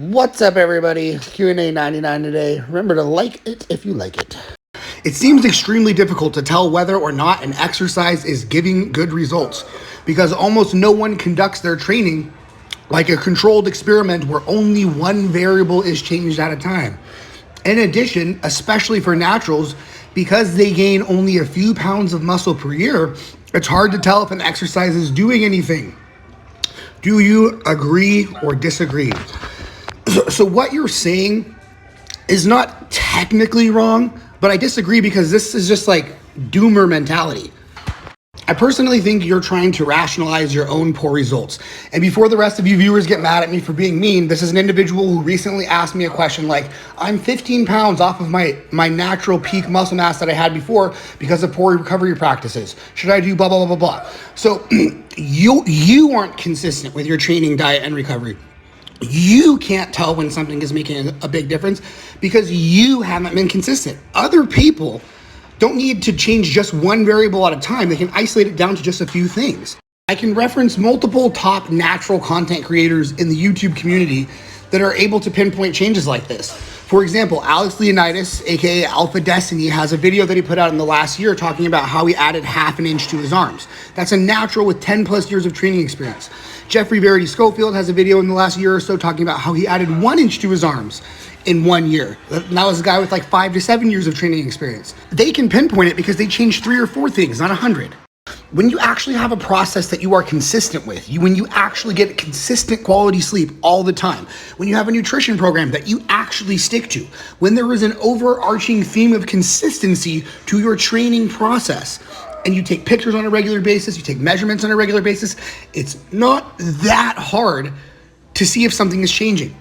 What's up, everybody? Q&A99 today. Remember to like it if you like it. It seems extremely difficult to tell whether or not an exercise is giving good results because almost no one conducts their training like a controlled experiment where only one variable is changed at a time. In addition, especially for naturals, because they gain only a few pounds of muscle per year, it's hard to tell if an exercise is doing anything. Do you agree or disagree? So what you're saying is not technically wrong, but I disagree because this is just like doomer mentality. I personally think you're trying to rationalize your own poor results. And before the rest of you viewers get mad at me for being mean, this is an individual who recently asked me a question like, I'm 15 pounds off of my natural peak muscle mass that I had before because of poor recovery practices. Should I do blah, blah, blah, blah, blah? So you aren't consistent with your training, diet, and recovery. You can't tell when something is making a big difference because you haven't been consistent. Other people don't need to change just one variable at a time. They can isolate it down to just a few things. I can reference multiple top natural content creators in the YouTube community that are able to pinpoint changes like this. For example, Alex Leonidas, aka Alpha Destiny, has a video that he put out in the last year talking about how he added half an inch to his arms. That's a natural with 10 plus years of training experience. Jeffrey Verity Schofield has a video in the last year or so talking about how he added 1 inch to his arms in 1 year. That was a guy with like 5 to 7 years of training experience. They can pinpoint it because they changed 3 or 4 things, not 100. When you actually have a process that you are consistent with, when you actually get consistent quality sleep all the time, when you have a nutrition program that you actually stick to, when there is an overarching theme of consistency to your training process, and you take pictures on a regular basis, you take measurements on a regular basis, it's not that hard to see if something is changing.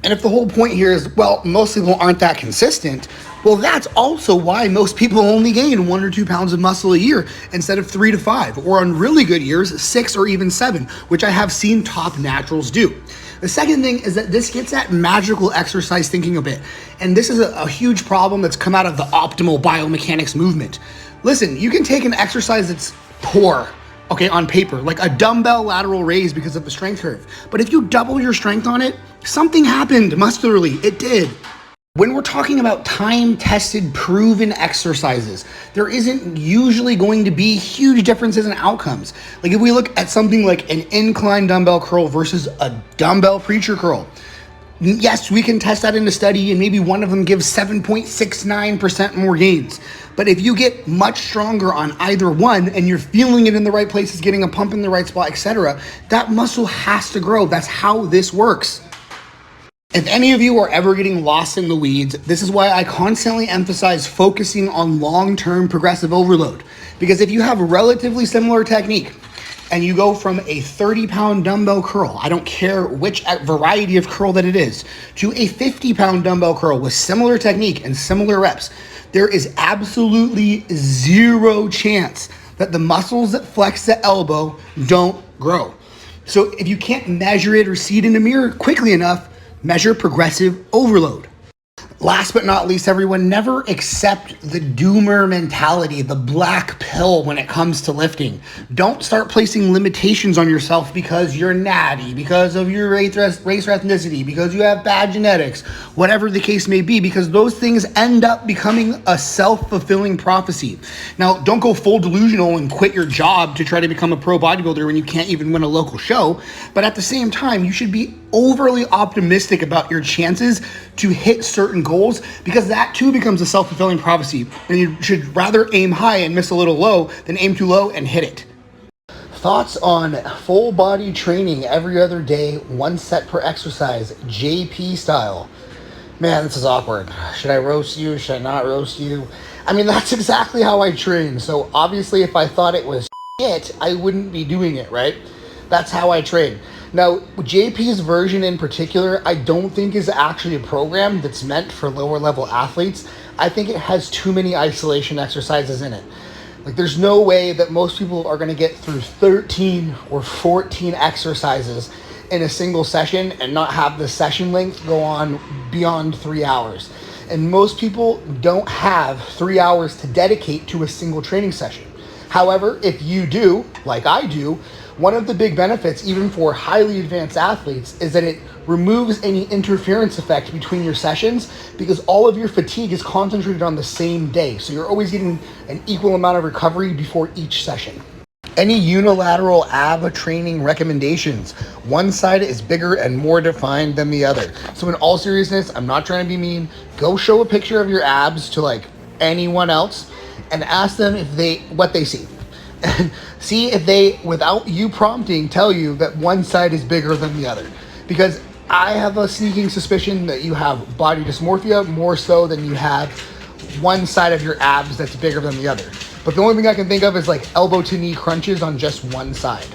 And if the whole point here is, well, most people aren't that consistent, well, that's also why most people only gain 1 or 2 pounds of muscle a year instead of 3 to 5, or on really good years, 6 or even 7, which I have seen top naturals do. The second thing is that this gets at magical exercise thinking a bit. And this is a huge problem that's come out of the optimal biomechanics movement. Listen, you can take an exercise that's poor, okay, on paper, like a dumbbell lateral raise because of the strength curve. But if you double your strength on it, something happened muscularly. It did. When we're talking about time-tested, proven exercises, there isn't usually going to be huge differences in outcomes. Like if we look at something like an incline dumbbell curl versus a dumbbell preacher curl, yes, we can test that in a study and maybe one of them gives 7.69% more gains. But if you get much stronger on either one and you're feeling it in the right places, getting a pump in the right spot, etc., that muscle has to grow. That's how this works. If any of you are ever getting lost in the weeds, this is why I constantly emphasize focusing on long-term progressive overload. Because if you have a relatively similar technique and you go from a 30-pound dumbbell curl, I don't care which variety of curl that it is, to a 50-pound dumbbell curl with similar technique and similar reps, there is absolutely zero chance that the muscles that flex the elbow don't grow. So if you can't measure it or see it in a mirror quickly enough, measure progressive overload. Last but not least, everyone, never accept the doomer mentality, the black pill when it comes to lifting. Don't start placing limitations on yourself because you're natty, because of your race or ethnicity, because you have bad genetics, whatever the case may be, because those things end up becoming a self-fulfilling prophecy. Now, don't go full delusional and quit your job to try to become a pro bodybuilder when you can't even win a local show, but at the same time, you should be overly optimistic about your chances to hit certain goals because that too becomes a self-fulfilling prophecy, and you should rather aim high and miss a little low than aim too low and hit it. Thoughts on full body training every other day, 1 set per exercise, JP style? Man, this is awkward. Should I roast you? Should I not roast you? I mean, that's exactly how I train. So obviously if I thought it was shit, I wouldn't be doing it, right? That's how I train. Now, JP's version in particular, I don't think is actually a program that's meant for lower level athletes. I think it has too many isolation exercises in it. Like there's no way that most people are gonna get through 13 or 14 exercises in a single session and not have the session length go on beyond 3 hours. And most people don't have 3 hours to dedicate to a single training session. However, if you do, like I do, One of the big benefits, even for highly advanced athletes, is that it removes any interference effect between your sessions because all of your fatigue is concentrated on the same day. So you're always getting an equal amount of recovery before each session. Any unilateral ab training recommendations? One side is bigger and more defined than the other. So in all seriousness, I'm not trying to be mean. Go show a picture of your abs to like anyone else and ask them what they see. And see if they, without you prompting, tell you that one side is bigger than the other. Because I have a sneaking suspicion that you have body dysmorphia more so than you have one side of your abs that's bigger than the other. But the only thing I can think of is like elbow to knee crunches on just one side.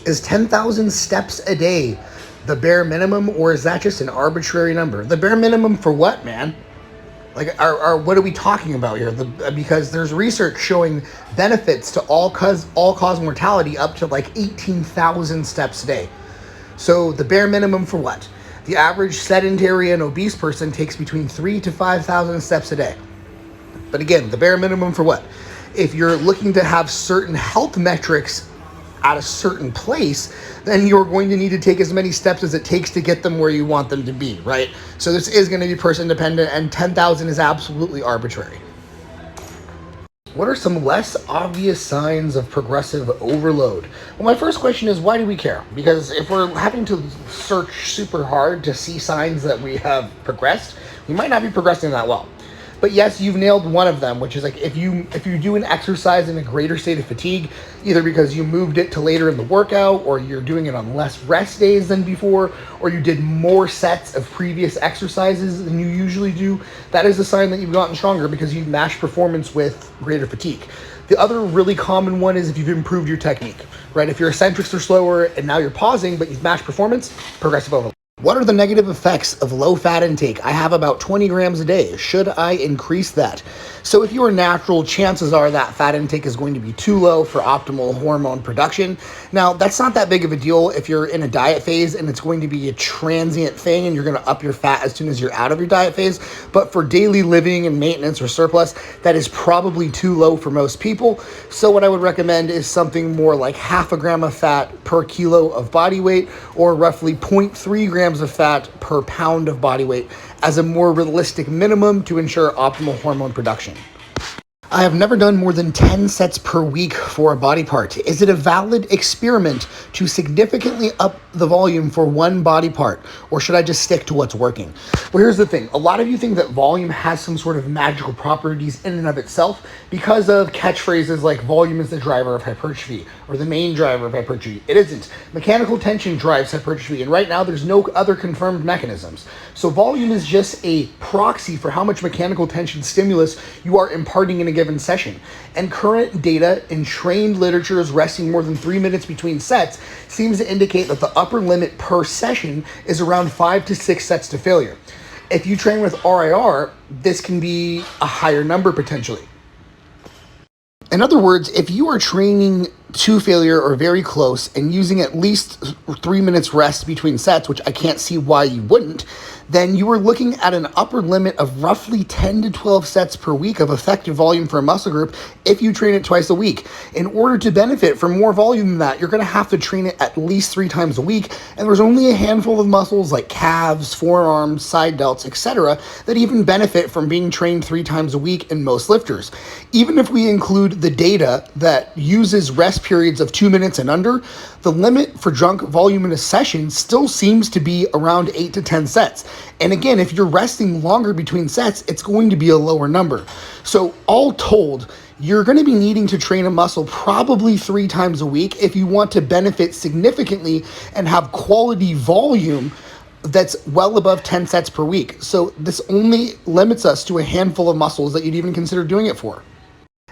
Is 10,000 steps a day the bare minimum, or is that just an arbitrary number? The bare minimum for what, man? Like, what are we talking about here? Because there's research showing benefits to all-cause mortality up to like 18,000 steps a day. So the bare minimum for what? The average sedentary and obese person takes between 3,000 to 5,000 steps a day. But again, the bare minimum for what? If you're looking to have certain health metrics at a certain place, then you're going to need to take as many steps as it takes to get them where you want them to be, right? So this is going to be person dependent, and 10,000 is absolutely arbitrary. What are some less obvious signs of progressive overload? Well, my first question is, why do we care? Because if we're having to search super hard to see signs that we have progressed, we might not be progressing that well. But yes, you've nailed one of them, which is like if you do an exercise in a greater state of fatigue, either because you moved it to later in the workout, or you're doing it on less rest days than before, or you did more sets of previous exercises than you usually do, that is a sign that you've gotten stronger because you've matched performance with greater fatigue. The other really common one is if you've improved your technique, right? If your eccentrics are slower and now you're pausing, but you've matched performance, progressive overload. What are the negative effects of low fat intake? I have about 20 grams a day. Should I increase that? So if you are natural, chances are that fat intake is going to be too low for optimal hormone production. Now, that's not that big of a deal if you're in a diet phase and it's going to be a transient thing and you're going to up your fat as soon as you're out of your diet phase. But for daily living and maintenance or surplus, that is probably too low for most people. So what I would recommend is something more like 0.5 gram of fat per kilo of body weight, or roughly 0.3 grams of fat per pound of body weight as a more realistic minimum to ensure optimal hormone production. I have never done more than 10 sets per week for a body part. Is it a valid experiment to significantly up the volume for one body part, or should I just stick to what's working? Well, here's the thing. A lot of you think that volume has some sort of magical properties in and of itself because of catchphrases like volume is the driver of hypertrophy or the main driver of hypertrophy. It isn't. Mechanical tension drives hypertrophy, and right now there's no other confirmed mechanisms. So volume is just a proxy for how much mechanical tension stimulus you are imparting in a given session. And current data in trained literature is resting more than 3 minutes between sets seems to indicate that the upper limit per session is around 5 to 6 sets to failure. If you train with RIR, this can be a higher number potentially. In other words, if you are training to failure or very close and using at least 3 minutes rest between sets, which I can't see why you wouldn't, then you are looking at an upper limit of roughly 10 to 12 sets per week of effective volume for a muscle group if you train it twice a week. In order to benefit from more volume than that, you're going to have to train it at least 3 times a week, and there's only a handful of muscles like calves, forearms, side delts, etc. that even benefit from being trained 3 times a week in most lifters. Even if we include the data that uses rest periods of 2 minutes and under, the limit for junk volume in a session still seems to be around 8 to 10 sets. And again, if you're resting longer between sets, it's going to be a lower number. So all told, you're going to be needing to train a muscle probably 3 times a week if you want to benefit significantly and have quality volume that's well above 10 sets per week. So this only limits us to a handful of muscles that you'd even consider doing it for.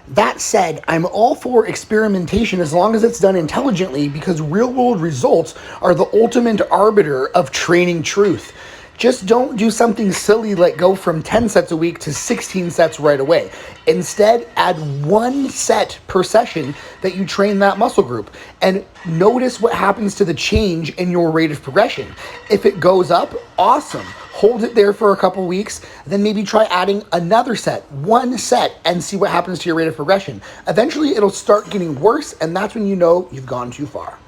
That said, I'm all for experimentation as long as it's done intelligently, because real-world results are the ultimate arbiter of training truth. Just don't do something silly like go from 10 sets a week to 16 sets right away. Instead, add 1 set per session that you train that muscle group, and notice what happens to the change in your rate of progression. If it goes up, awesome. hold it there for a couple weeks, then maybe try adding another set, one set, and see what happens to your rate of progression. Eventually, it'll start getting worse, and that's when you know you've gone too far.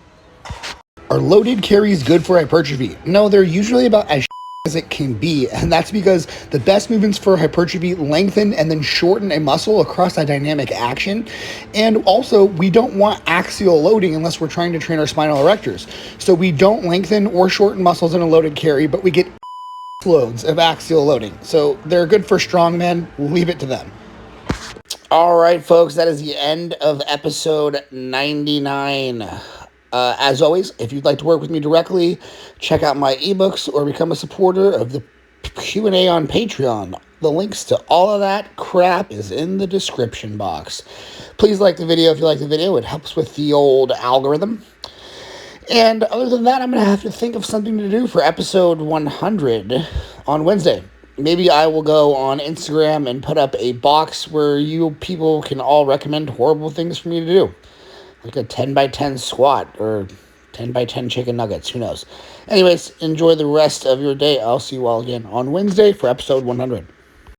Are loaded carries good for hypertrophy? No, they're usually about as it can be, and that's because the best movements for hypertrophy lengthen and then shorten a muscle across a dynamic action. And also, we don't want axial loading unless we're trying to train our spinal erectors. So we don't lengthen or shorten muscles in a loaded carry, but we get loads of axial loading. So they're good for strongmen. Leave it to them. All right, folks, that is the end of episode 99. As always, if you'd like to work with me directly, check out my ebooks or become a supporter of the Q&A on Patreon. The links to all of that crap is in the description box. Please like the video if you like the video. It helps with the old algorithm. And other than that, I'm going to have to think of something to do for episode 100 on Wednesday. Maybe I will go on Instagram and put up a box where you people can all recommend horrible things for me to do. Like a 10 by 10 squat or 10 by 10 chicken nuggets. Who knows? Anyways, enjoy the rest of your day. I'll see you all again on Wednesday for episode 100.